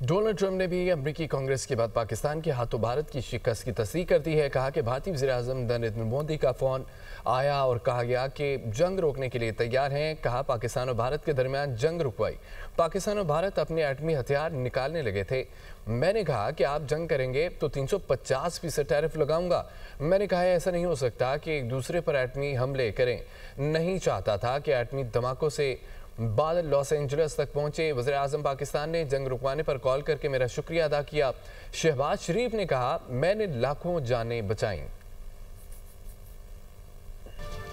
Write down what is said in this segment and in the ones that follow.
Donald Trump ने भी अमरीकी कांग्रेस के बाद पाकिस्तान के हाथों भारत की शिकस्त की तस्दीक कर दी है। कहा कि भारतीय वज़ीर-ए-आज़म नरेंद्र मोदी का फ़ोन आया और कहा गया कि जंग रोकने के लिए तैयार हैं। कहा पाकिस्तान और भारत के दरमियान जंग रुकवाई। पाकिस्तान और भारत अपने एटमी हथियार निकालने लगे थे। मैंने कहा कि आप जंग करेंगे तो 350% टैरिफ लगाऊंगा। मैंने कहा ऐसा नहीं हो सकता कि एक दूसरे पर एटमी हमले करें। नहीं चाहता था कि एटमी धमाकों से बादल लॉस एंजलिस तक पहुंचे। वज़ीर-ए-आज़म पाकिस्तान ने जंग रुकवाने पर कॉल करके मेरा शुक्रिया अदा किया। शहबाज शरीफ ने कहा मैंने लाखों जानें बचाईं।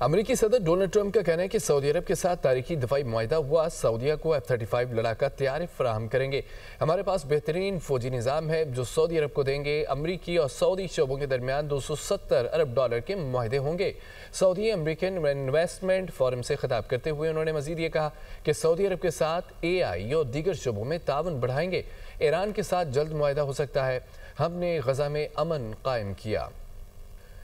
अमेरिकी सदर डोनाल्ड ट्रंप का कहना है कि सऊदी अरब के साथ तारीखी दफाई मुआहदा हुआ। सऊदीया को F-35 लड़ाका तैयार फराहम करेंगे। हमारे पास बेहतरीन फौजी निज़ाम है जो सऊदी अरब को देंगे। अमरीकी और सऊदी शोबों के दरमियान $270 अरब के मुआहदे होंगे। सऊदी अमरीकन इन्वेस्टमेंट फोरम से खिताब करते हुए उन्होंने मजीद ये कहा कि सऊदी अरब के साथ AI और दीगर शोबों में ताउन बढ़ाएंगे। ईरान के साथ जल्द मुआहदा हो सकता है। हमने गजा में अमन कायम किया।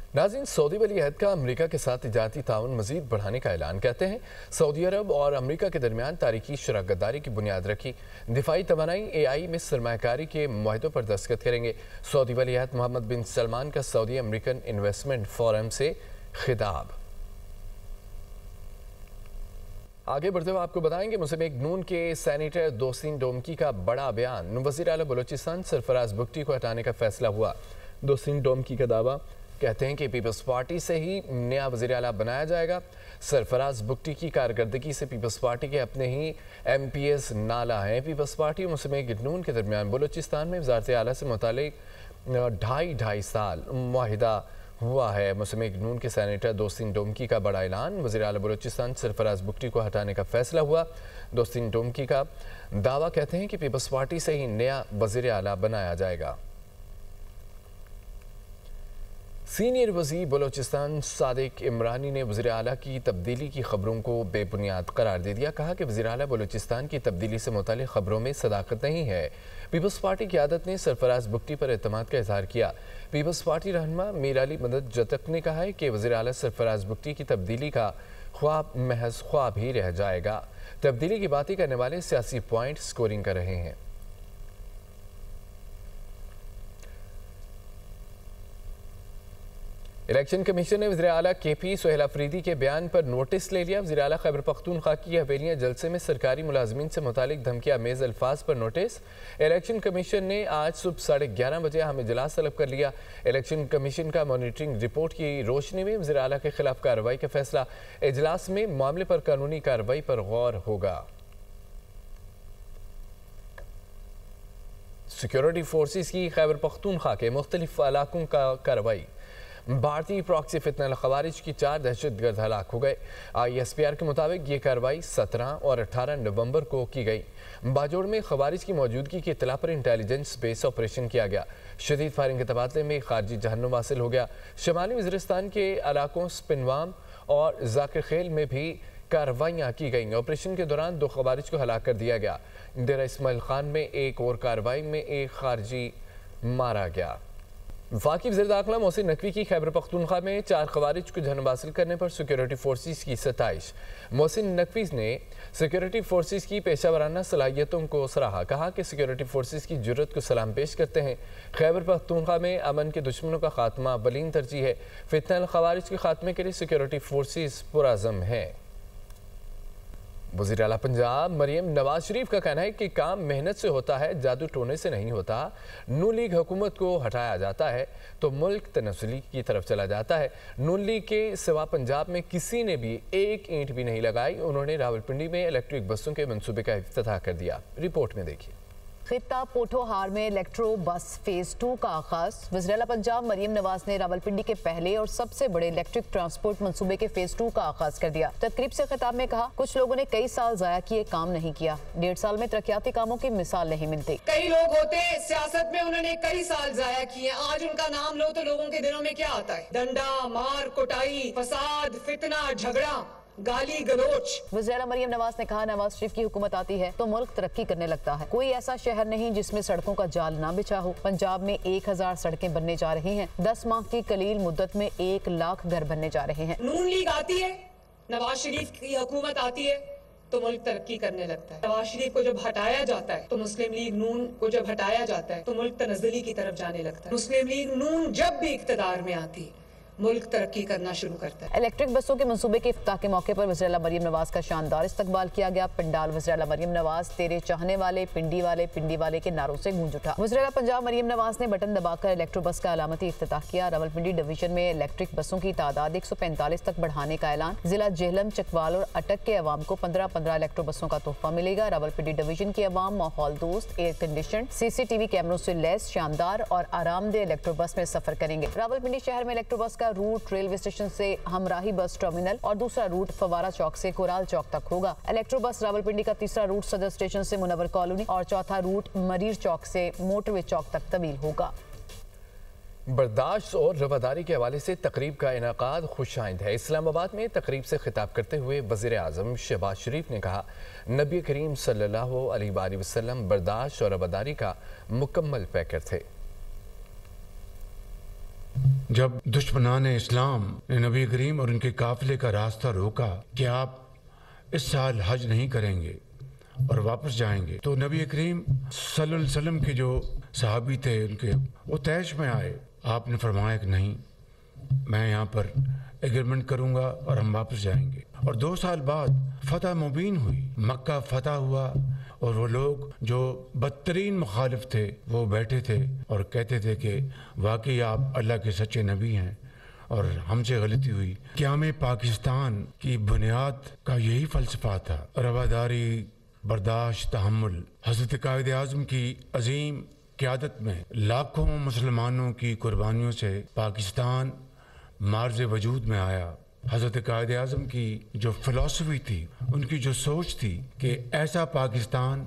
नाज़रीन, सऊदी वली अहद का अमरीका के साथ तिजारती ताउन मजीद बढ़ाने का ऐलान कहते हैं। सऊदी अरब और अमरीका के दरमियान तारीखी शराकतदारी की बुनियाद रखी। दिफाई तवानाई AI में सरमायाकारी के मुआहदों पर दस्तखत करेंगे। सऊदी वली अहद मोहम्मद बिन सलमान का सऊदी अमरीकन इन्वेस्टमेंट फोरम से खिताब। आगे बढ़ते हुए आपको बताएंगे मुस्लिम लीग नून के सेनेटर दोस्तीन डोमकी का बड़ा बयान। वज़ीर आला बलोचिस्तान सरफराज बुगटी को हटाने का फैसला हुआ। दोस्तीन डोमकी का दावा, कहते हैं कि पीपल्स पार्टी से ही नया वज़ीर आला बनाया जाएगा। सरफराज बुगटी की कारकर्दगी से पीपल्स पार्टी के अपने ही MPs नाला हैं। पीपल्स पार्टी और मुस्लिम लीग नून के दरमियान बलोचिस्तान में वज़ारत आला से मुताल्लिक़ ढाई साल मुआहिदा हुआ है। मुस्लिम लीग नून के सेनेटर दोस्तीन डोमकी का बड़ा ऐलान। वज़ीर आला बलोचिस्तान सरफराज बुगटी को हटाने का फैसला हुआ। दोस्तीन डोमकी का दावा, कहते हैं कि पीपल्स पार्टी से ही नया वज़ीर आला बनाया जाएगा। सीनियर वज़ीर बलोचिस्तान सादिक इमरानी ने वज़ीर आला की तब्दीली की खबरों को बेबुनियाद करार दे दिया। कहा कि वज़ीर आला बलोचिस्तान की तब्दीली से मुताल्लिक़ खबरों में सदाकत नहीं है। पीपल्स पार्टी की आदत ने सरफराज बुगटी पर एतमाद का इजहार किया। पीपल्स पार्टी रहनुमा मीर अली मदद जतक ने कहा है कि वज़ीर आला सरफराज बुगटी की तब्दीली का ख्वाब महज ख्वाब ही रह जाएगा। तब्दीली की बातें करने वाले सियासी पॉइंट स्कोरिंग कर रहे हैं। इलेक्शन कमीशन ने वज़ीर आला KP सुहेल अफरीदी के बयान पर नोटिस ले लिया। वज़ीर आला खैबर पख्तूनख्वा की हवेलियाँ जलसे में सरकारी मुलाजमीन से मुतालिक धमकी आमेज़ अल्फाज पर नोटिस। इलेक्शन कमीशन ने आज सुबह 11:30 बजे अहम इजलास तलब कर लिया। इलेक्शन कमीशन का मॉनिटरिंग रिपोर्ट की रोशनी में वज़ीर आला के खिलाफ कार्रवाई का फैसला। इजलास में मामले पर कानूनी कार्रवाई पर गौर होगा। सिक्योरिटी फोर्सेस की खैबर पख्तूनख्वा के मुख्तलिफ इलाकों का कार्रवाई। भारतीय प्रॉक्सी फितनल खवारिज की 4 दहशतगर्द हलाक हो गए। ISPR के मुताबिक ये कार्रवाई 17 और 18 नवंबर को की गई। बाजोड़ में खवारिज की मौजूदगी की इत्तला पर इंटेलिजेंस बेस ऑपरेशन किया गया। शदीद फायरिंग के तबादले में खारजी जहन्नुम हासिल हो गया। शमाली वज़ीरिस्तान के इलाकों स्पिनवाम और जाकिर खेल में भी कार्रवाइयाँ की गईं। ऑपरेशन के दौरान 2 खवारिज को हलाक कर दिया गया। डेरा इस्माइल खान में एक और कार्रवाई में एक खारजी मारा गया। वफाकी वज़ीर दाखिला मोहसिन नकवी की खैबर पख्तूनख्वा में 4 खवारिज को जन्म हासिल करने पर सिक्योरिटी फोर्सेस की सताइश। मोहसिन नकवी ने सिक्योरिटी फोर्सेस की पेशा वराना सलाहियतों को सराहा। कहा कि सिक्योरिटी फोर्सेस की जुर्रत को सलाम पेश करते हैं। खैबर पख्तूनख्वा में अमन के दुश्मनों का खात्मा अव्वलीन तरजीह है। फितनल खवारिज के खात्मे के लिए सिक्योरिटी फोर्सेस पुरअज़म है। वज़ीर आला पंजाब मरियम नवाज शरीफ का कहना है कि काम मेहनत से होता है, जादू टोने से नहीं होता। नून लीग हुकूमत को हटाया जाता है तो मुल्क तनज़्ज़ुली की तरफ चला जाता है। नून लीग के सिवा पंजाब में किसी ने भी एक ईंट भी नहीं लगाई। उन्होंने रावलपिंडी में इलेक्ट्रिक बसों के मंसूबे का इफ्तिताह कर दिया। रिपोर्ट में देखिए। खित्ता पोठोहार में इलेक्ट्रो बस फेज 2 का आगाज। वज़ीर आला पंजाब मरियम नवाज ने रावलपिंडी के पहले और सबसे बड़े इलेक्ट्रिक ट्रांसपोर्ट मंसूबे के फेज 2 का आगाज कर दिया। तकरीब से खिताब में कहा, कुछ लोगों ने कई साल जाया किए, काम नहीं किया। 1.5 साल में तरक्याती कामों की मिसाल नहीं मिलती। कई लोग होते हैं सियासत में, उन्होंने कई साल जाया किए, आज उनका नाम लो तो लोगों के दिलों में क्या आता है? डंडा, मार, कुटाई, फसाद, फितना, झगड़ा, गाली गलोच। वज़ीर आला मरियम नवाज ने कहा, नवाज शरीफ की हुकूमत आती है तो मुल्क तरक्की करने लगता है। कोई ऐसा शहर नहीं जिसमें सड़कों का जाल ना बिछा हो। पंजाब में 1000 सड़कें बनने जा रही हैं। 10 माह की कलील मुद्दत में 1 लाख घर बनने जा रहे हैं। नून लीग आती है, नवाज शरीफ की हुकूमत आती है, تو ملک ترقی کرنے لگتا ہے. نواز شریف کو جب ہٹایا جاتا ہے تو مسلم لیگ نون کو جب ہٹایا جاتا ہے تو ملک تنزلی کی طرف جانے لگتا ہے. مسلم لیگ نون جب بھی اقتدار میں آتی ملک ترقی کرنا شروع کرتا ہے. الیکٹرک بسوں کے منصوبے کے افتتاح کے موقع پر وزیر اعلیٰ مریم نواز کا شاندار استقبال کیا گیا. پنڈال وزیر اعلیٰ مریم نواز تیرے چاہنے والے پنڈی والے کے نعروں سے گونج اٹھا. وزیر اعلیٰ پنجاب مریم نواز نے بٹن دبا کر الیکٹرو بس کا علامتی افتتاح کیا. راولپنڈی ڈویژن میں الیکٹرک بسوں کی تعداد 145 تک بڑھانے کا اعلان. ضلع جہلم چکوال اور اٹک کے عوام کو 15 الیکٹرو بسوں کا تحفہ ملے گا. راولپنڈی ڈویژن کی عوام ماحول دوست ایئر کنڈیشنڈ CCTV کیمروں سے لیس شاندار اور آرام دہ الیکٹرو بس میں سفر کریں گے. راولپنڈی شہر میں الیکٹرو بس کا روٹ ریلوے اسٹیشن سے ہمراہی بس ٹرمینل اور دوسرا روٹ فوارہ چوک سے کورال چوک تک ہوگا. الیکٹرو بس راولپنڈی کا تیسرا روٹ صدر اسٹیشن سے منور کالونی اور چوتھا روٹ مریر چوک سے موٹر وے چوک تک طویل ہوگا. برداشت اور رواداری کے حوالے سے تقریب کا انعقاد خوش آئند ہے. اسلام آباد میں تقریب سے خطاب کرتے ہوئے وزیر اعظم شہباز شریف نے کہا نبی کریم صلی اللہ علیہ وآلہ وسلم برداشت اور رواداری کا مکمل پیکر تھے. جب دشمنان اسلام نے نبی کریم اور ان کے قافلے کا راستہ روکا کہ آپ اس سال حج نہیں کریں گے اور واپس جائیں گے، تو نبی کریم صلی اللہ علیہ وسلم کے جو صحابی تھے ان کے وہ طیش میں آئے. آپ نے فرمایا کہ نہیں، میں یہاں پر ایگریمنٹ کروں گا اور ہم واپس جائیں گے. اور 2 سال بعد فتح مبین ہوئی، مکہ فتح ہوا، اور وہ لوگ جو بدترین مخالف تھے وہ بیٹھے تھے اور کہتے تھے کہ واقعی آپ اللہ کے سچے نبی ہیں اور ہم سے غلطی ہوئی. قیام پاکستان کی بنیاد کا یہی فلسفہ تھا، رواداری، برداشت، تحمل. حضرت قائد اعظم کی عظیم قیادت میں لاکھوں مسلمانوں کی قربانیوں سے پاکستان مارز وجود میں آیا. حضرت قائد اعظم کی جو فلسفی تھی، ان کی جو سوچ تھی کہ ایسا پاکستان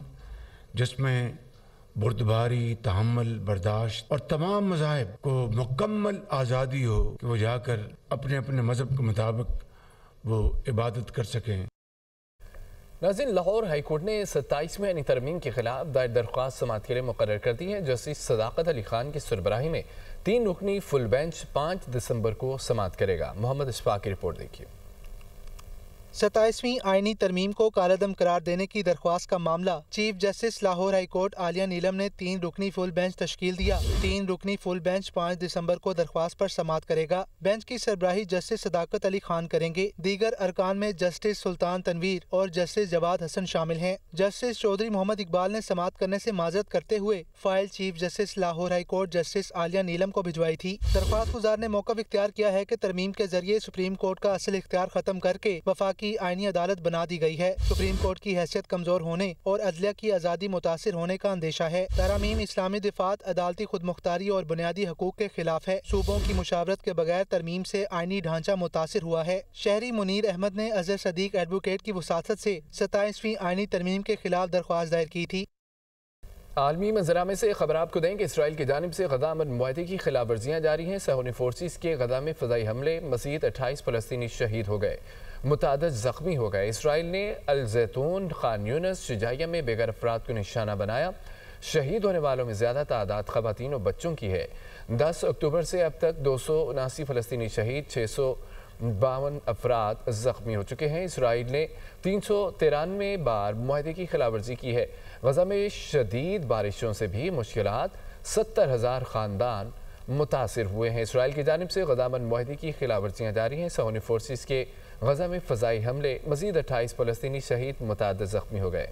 جس میں بردباری، تحمل، برداشت اور تمام مذاہب کو مکمل آزادی ہو کہ وہ جا کر اپنے اپنے مذہب کے مطابق وہ عبادت کر سکیں. ناظرین، لاہور ہائی کورٹ نے 27ویں آئینی ترمیم کے خلاف دائر درخواست سماعت کے لیے مقرر کر دی ہے. جسٹس صداقت علی خان کی سربراہی میں 3 رکنی فل بینچ 5 دسمبر کو سماعت کرے گا. محمد اشفاق کی رپورٹ دیکھیے. 27ویں آئینی ترمیم کو کالعدم قرار دینے کی درخواست کا معاملہ chief justice Lahore High Court Aalia Neelum نے 3 رکنی فل بینچ تشکیل دیا. 3 رکنی فل بینچ 5 دسمبر کو درخواست پر سماعت کرے گا. بینچ کی سربراہی جسٹس صداقت علی خان کریں گے. دیگر ارکان میں جسٹس سلطان تنویر اور جسٹس جواد حسن شامل ہیں. جسٹس چودھری محمد اقبال نے سماعت کرنے سے معذرت کرتے ہوئے file chief justice Lahore High Court justice Aalia Neelum کو بھجوائی تھی. درخواست گزار نے موقف اختیار کیا ہے کہ ترمیم کے ذریعے سپریم کورٹ کا اصل اختیار ختم کر کے وفاقی آئینی عدالت بنا دی گئی ہے. سپریم کورٹ کی حیثیت کمزور ہونے اور عدلیہ کی آزادی متاثر ہونے کا اندیشہ ہے. ترامیم اسلامی دفاعت، عدالتی خود مختاری اور بنیادی حقوق کے خلاف ہے. صوبوں کی مشاورت کے بغیر ترمیم سے آئینی ڈھانچہ متاثر ہوا ہے. شہری منیر احمد نے اظہر صدیق ایڈوکیٹ کی وساطت سے 27ویں آئینی ترمیم کے خلاف درخواست دائر کی تھی. عالمی منظرہ میں سے خبر آپ کو دیں کہ اسرائیل کی جانب سے غزہ امن معاہدے کی خلاف ورزیاں جاری ہیں. صہیونی فورسز کے غزہ میں فضائی حملے، مزید 28 فلسطینی شہید ہو گئے، متعدد زخمی ہو گئے. اسرائیل نے الزیتون، خان یونس، شجاعیہ میں بے گھر افراد کو نشانہ بنایا. شہید ہونے والوں میں زیادہ تعداد خواتین اور بچوں کی ہے. 10 اکتوبر سے اب تک 279 فلسطینی شہید، 652 افراد زخمی ہو چکے ہیں. اسرائیل نے 393 بار معاہدے کی خلاف ورزی کی ہے. غزہ میں شدید بارشوں سے بھی مشکلات، 70,000 خاندان متاثر ہوئے ہیں. اسرائیل کی جانب سے غزہ امن معاہدے کی خلاف ورزیاں جاری ہیں. صہیونی فورسز کے غزہ میں فضائی حملے، مزید 28 فلسطینی شہید، متعدد زخمی ہو گئے.